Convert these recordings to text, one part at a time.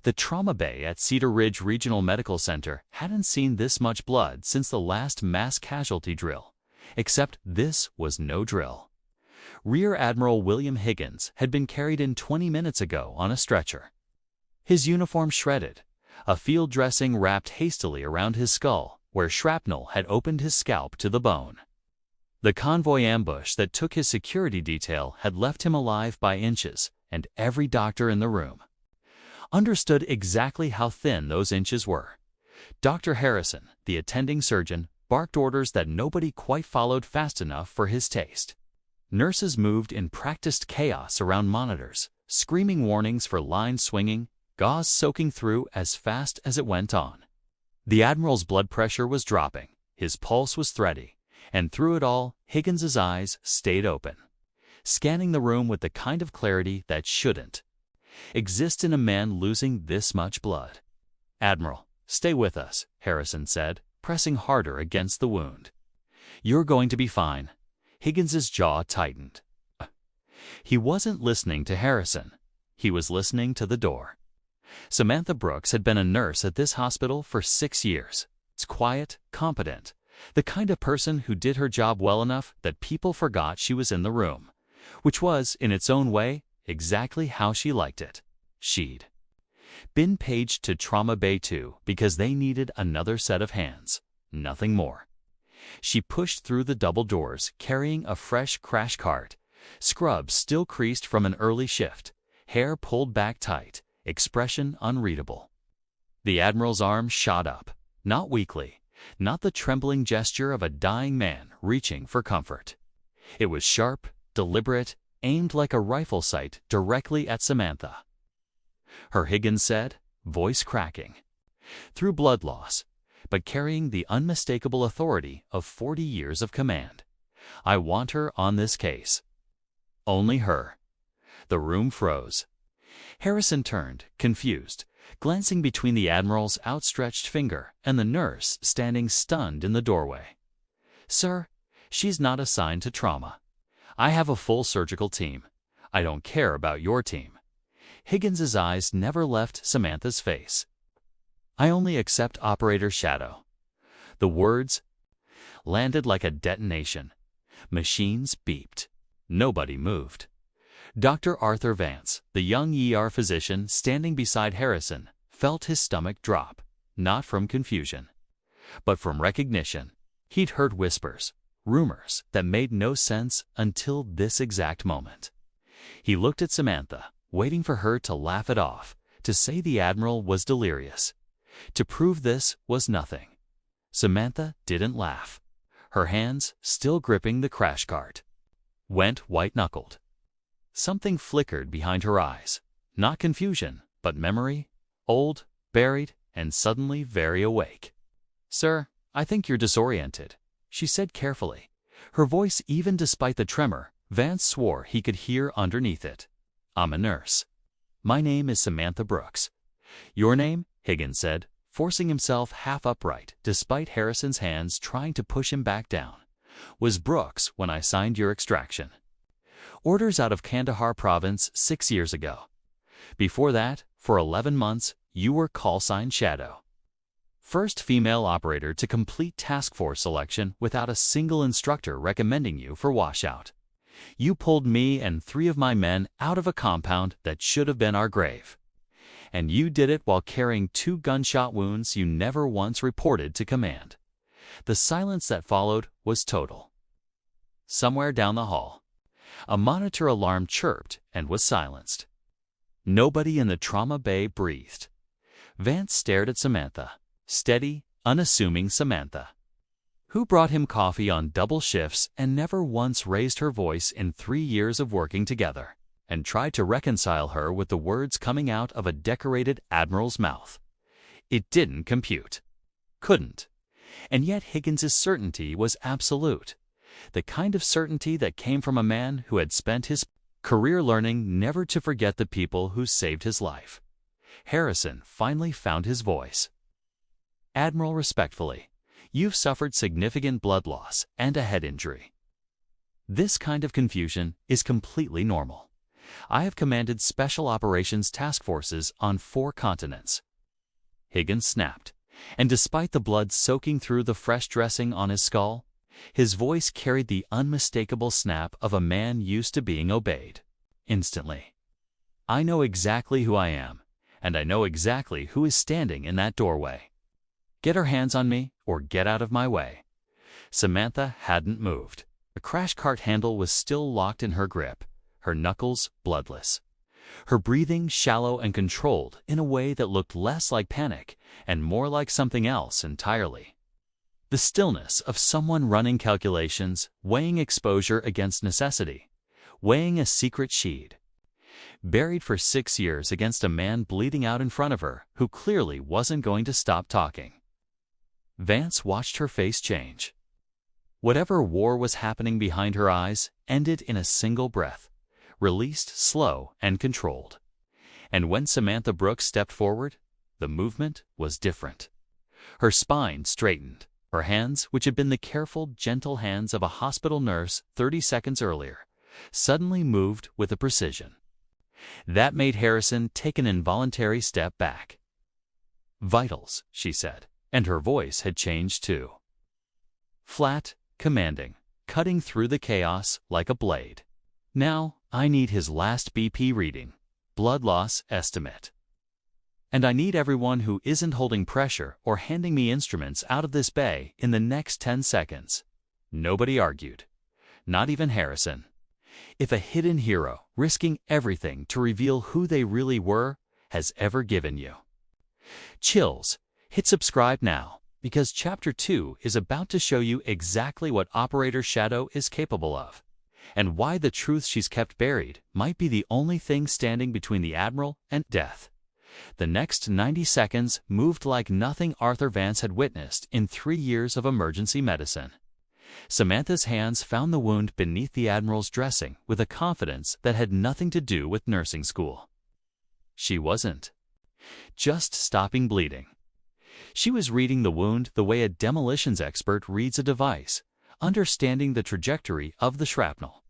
The trauma bay at Cedar Ridge Regional Medical Center hadn't seen this much blood since the last mass casualty drill, except this was no drill. Rear Admiral William Higgins had been carried in 20 minutes ago on a stretcher. His uniform shredded, a field dressing wrapped hastily around his skull, where shrapnel had opened his scalp to the bone. The convoy ambush that took his security detail had left him alive by inches, and every doctor in the room understood exactly how thin those inches were. Dr. Harrison, the attending surgeon, barked orders that nobody quite followed fast enough for his taste. Nurses moved in practiced chaos around monitors, screaming warnings for line swinging, gauze soaking through as fast as it went on. The Admiral's blood pressure was dropping, his pulse was thready, and through it all, Higgins's eyes stayed open, scanning the room with the kind of clarity that shouldn't exist in a man losing this much blood. "Admiral, stay with us," Harrison said, pressing harder against the wound. "You're going to be fine." Higgins's jaw tightened. He wasn't listening to Harrison. He was listening to the door. Samantha Brooks had been a nurse at this hospital for 6 years. It's quiet, competent, the kind of person who did her job well enough that people forgot she was in the room, which was, in its own way, exactly how she liked it. She'd been paged to Trauma Bay 2 because they needed another set of hands, nothing more. She pushed through the double doors, carrying a fresh crash cart, scrubs still creased from an early shift, hair pulled back tight, expression unreadable. The Admiral's arm shot up, not weakly, not the trembling gesture of a dying man reaching for comfort. It was sharp, deliberate, aimed like a rifle sight directly at Samantha. "Her," Higgins said, voice cracking. "Through blood loss, but carrying the unmistakable authority of 40 years of command. I want her on this case. Only her." The room froze. Harrison turned, confused, glancing between the Admiral's outstretched finger and the nurse standing stunned in the doorway. "Sir, she's not assigned to trauma. I have a full surgical team. I don't care about your team." Higgins's eyes never left Samantha's face. "I only accept Operator Shadow." The words landed like a detonation. Machines beeped. Nobody moved. Dr. Arthur Vance, the young ER physician standing beside Harrison, felt his stomach drop, not from confusion, but from recognition. He'd heard whispers, rumors that made no sense until this exact moment. He looked at Samantha, waiting for her to laugh it off, to say the Admiral was delirious, to prove this was nothing. Samantha didn't laugh. Her hands, still gripping the crash cart, went white-knuckled. Something flickered behind her eyes. Not confusion, but memory, old, buried, and suddenly very awake. "Sir, I think you're disoriented," she said carefully. Her voice, even despite the tremor, Vance swore he could hear underneath it. "I'm a nurse. My name is Samantha Brooks." "Your name?" Higgins said, forcing himself half upright despite Harrison's hands trying to push him back down. "Was Brooks when I signed your extraction. Orders out of Kandahar province 6 years ago. Before that, for 11 months, you were call sign Shadow. First female operator to complete task force selection without a single instructor recommending you for washout. You pulled me and 3 of my men out of a compound that should have been our grave. And you did it while carrying 2 gunshot wounds you never once reported to command." The silence that followed was total. Somewhere down the hall, a monitor alarm chirped and was silenced. Nobody in the trauma bay breathed. Vance stared at Samantha, steady, unassuming Samantha, who brought him coffee on double shifts and never once raised her voice in 3 years of working together, and tried to reconcile her with the words coming out of a decorated Admiral's mouth. It didn't compute. Couldn't. And yet Higgins's certainty was absolute. The kind of certainty that came from a man who had spent his career learning never to forget the people who saved his life. Harrison finally found his voice. "Admiral, respectfully, you've suffered significant blood loss and a head injury. This kind of confusion is completely normal. I have commanded special operations task forces on 4 continents." Higgins snapped, and despite the blood soaking through the fresh dressing on his skull, his voice carried the unmistakable snap of a man used to being obeyed. Instantly. "I know exactly who I am, and I know exactly who is standing in that doorway. Get her hands on me, or get out of my way." Samantha hadn't moved. The crash cart handle was still locked in her grip, her knuckles bloodless. Her breathing shallow and controlled in a way that looked less like panic and more like something else entirely. The stillness of someone running calculations, weighing exposure against necessity, weighing a secret she'd buried for 6 years against a man bleeding out in front of her who clearly wasn't going to stop talking. Vance watched her face change. Whatever war was happening behind her eyes ended in a single breath, released slow and controlled. And when Samantha Brooks stepped forward, the movement was different. Her spine straightened. Her hands, which had been the careful, gentle hands of a hospital nurse 30 seconds earlier, suddenly moved with a precision that made Harrison take an involuntary step back. "Vitals," she said, and her voice had changed too. Flat, commanding, cutting through the chaos like a blade. "Now, I need his last BP reading, blood loss estimate. And I need everyone who isn't holding pressure or handing me instruments out of this bay in the next 10 seconds. Nobody argued. Not even Harrison. If a hidden hero, risking everything to reveal who they really were, has ever given you chills, hit subscribe now, because Chapter 2 is about to show you exactly what Operator Shadow is capable of, and why the truth she's kept buried might be the only thing standing between the Admiral and death. The next 90 seconds moved like nothing Arthur Vance had witnessed in 3 years of emergency medicine. Samantha's hands found the wound beneath the Admiral's dressing with a confidence that had nothing to do with nursing school. She wasn't just stopping bleeding. She was reading the wound the way a demolitions expert reads a device, understanding the trajectory of the shrapnel,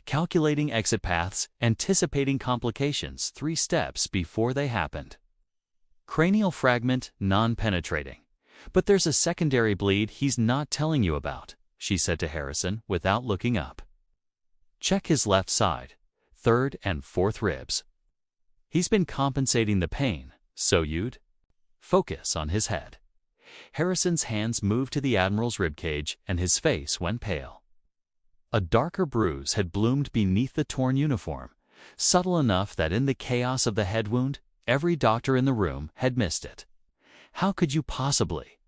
calculating exit paths, anticipating complications 3 steps before they happened. Cranial fragment non-penetrating. "But there's a secondary bleed he's not telling you about," she said to Harrison without looking up. "Check his left side, 3rd and 4th ribs. He's been compensating the pain, so you'd focus on his head." Harrison's hands moved to the Admiral's ribcage and his face went pale. A darker bruise had bloomed beneath the torn uniform, subtle enough that in the chaos of the head wound, every doctor in the room had missed it. "How could you possibly?"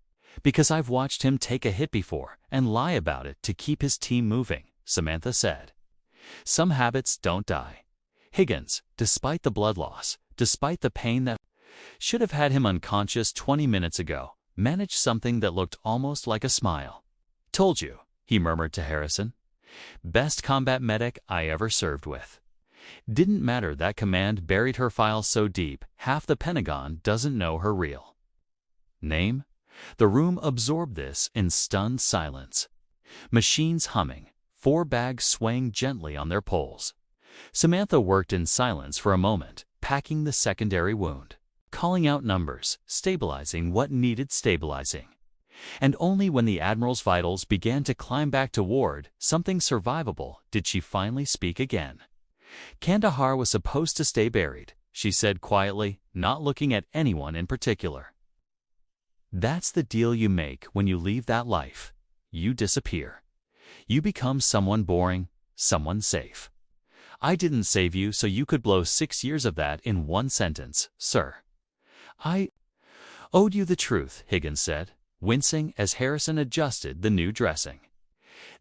"Because I've watched him take a hit before and lie about it to keep his team moving," Samantha said. "Some habits don't die." Higgins, despite the blood loss, despite the pain that should have had him unconscious 20 minutes ago, managed something that looked almost like a smile. "Told you," he murmured to Harrison. "Best combat medic I ever served with." Didn't matter that command buried her files so deep, half the Pentagon doesn't know her real name. The room absorbed this in stunned silence. Machines humming, 4 bags swaying gently on their poles. Samantha worked in silence for a moment, packing the secondary wound, calling out numbers, stabilizing what needed stabilizing. And only when the Admiral's vitals began to climb back toward something survivable did she finally speak again. "Kandahar was supposed to stay buried," she said quietly, not looking at anyone in particular. "That's the deal you make when you leave that life. You disappear. You become someone boring, someone safe. I didn't save you so you could blow 6 years of that in 1 sentence, sir. I owed you the truth," Higgins said, wincing as Harrison adjusted the new dressing.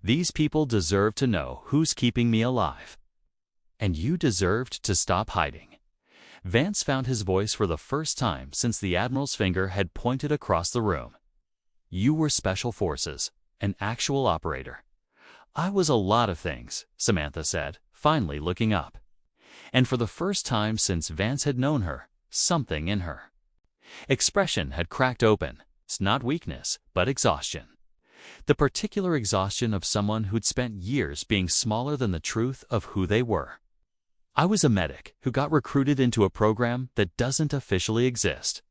"These people deserve to know who's keeping me alive. And you deserved to stop hiding." Vance found his voice for the first time since the Admiral's finger had pointed across the room. "You were Special Forces, an actual operator." "I was a lot of things," Samantha said, finally looking up. And for the first time since Vance had known her, something in her expression had cracked open. It's not weakness, but exhaustion. The particular exhaustion of someone who'd spent years being smaller than the truth of who they were. I was a medic who got recruited into a program that doesn't officially exist.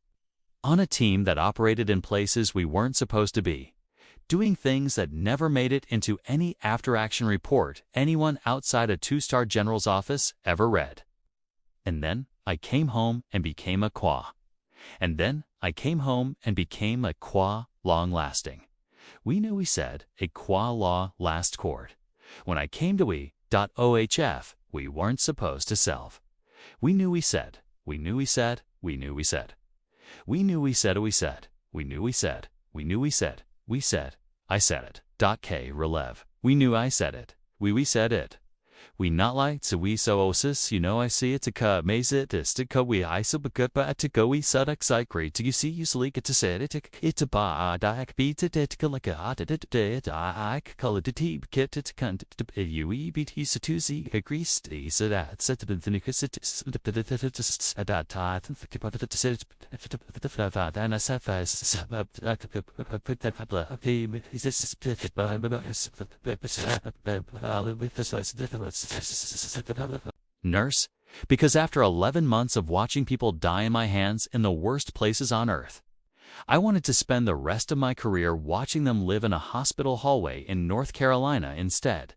On a team that operated in places we weren't supposed to be, doing things that never made it into any after-action report anyone outside a two-star general's office ever read. And then I came home and became a qua. And then I came home and became a qua long-lasting. We knew we said a qua law last court. When I came to we.ohf, we weren't supposed to self. We knew we said, we knew we said, we knew we said. We knew we said, we said, we knew we said, we knew we said, we said, I said it. K relev. We knew I said it. We said it. We not like so we so osis, you know I see it to ka maze it is to ka we I so good but to go we sudak psychri to you see you sleek it to say it to ba dak beat it to like a it I call it tea kit it cunt you e beat he so to see a grease so that set the nikus it at that time think about it to say it and I said put that Nurse, because after 11 months of watching people die in my hands in the worst places on earth, I wanted to spend the rest of my career watching them live in a hospital hallway in North Carolina instead.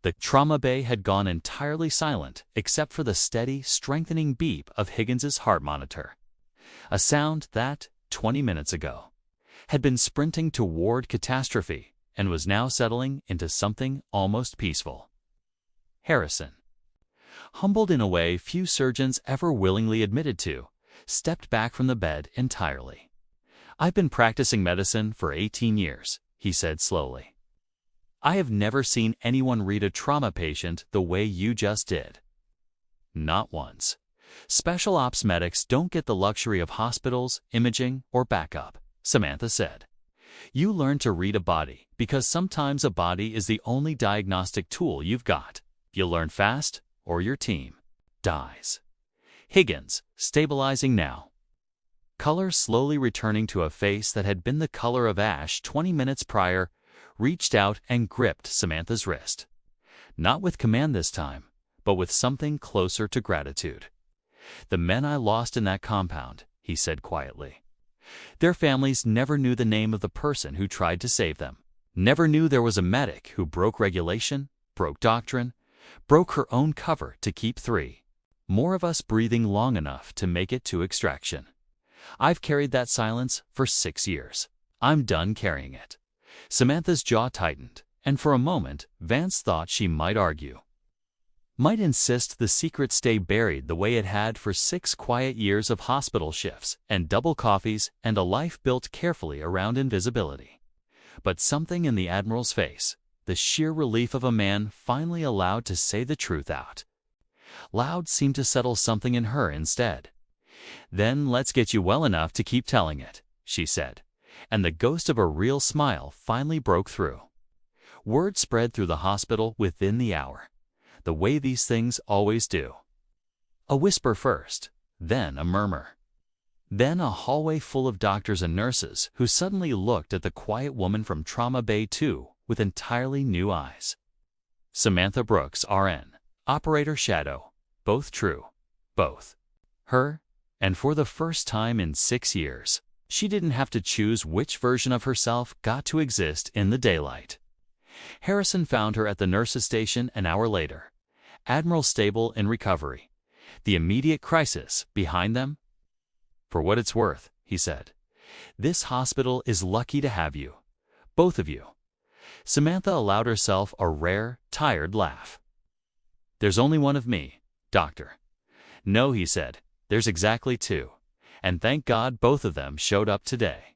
The trauma bay had gone entirely silent except for the steady, strengthening beep of Higgins's heart monitor. A sound that, 20 minutes ago, had been sprinting toward catastrophe and was now settling into something almost peaceful. Harrison, humbled in a way few surgeons ever willingly admitted to, stepped back from the bed entirely. I've been practicing medicine for 18 years, he said slowly. I have never seen anyone read a trauma patient the way you just did. Not once. Special ops medics don't get the luxury of hospitals, imaging, or backup, Samantha said. You learn to read a body because sometimes a body is the only diagnostic tool you've got. You learn fast, or your team dies. Higgins, stabilizing now. Color slowly returning to a face that had been the color of ash 20 minutes prior, reached out and gripped Samantha's wrist. Not with command this time, but with something closer to gratitude. The men I lost in that compound, he said quietly. Their families never knew the name of the person who tried to save them. Never knew there was a medic who broke regulation, broke doctrine, broke her own cover to keep 3 more of us breathing long enough to make it to extraction. I've carried that silence for 6 years. I'm done carrying it. Samantha's jaw tightened, and for a moment, Vance thought she might argue. Might insist the secret stay buried the way it had for 6 quiet years of hospital shifts and double coffees and a life built carefully around invisibility. But something in the Admiral's face, the sheer relief of a man finally allowed to say the truth out loud, seemed to settle something in her instead. Then let's get you well enough to keep telling it, she said, and the ghost of a real smile finally broke through. Word spread through the hospital within the hour, the way these things always do. A whisper first, then a murmur. Then a hallway full of doctors and nurses who suddenly looked at the quiet woman from Trauma Bay 2 with entirely new eyes. Samantha Brooks, RN, Operator Shadow, both true, both. Her, and for the first time in 6 years, she didn't have to choose which version of herself got to exist in the daylight. Harrison found her at the nurse's station an hour later. Admiral stable in recovery. The immediate crisis behind them. For what it's worth, he said, this hospital is lucky to have you. Both of you. Samantha allowed herself a rare, tired laugh. There's only one of me, Doctor. No, he said, there's exactly 2. And thank God both of them showed up today.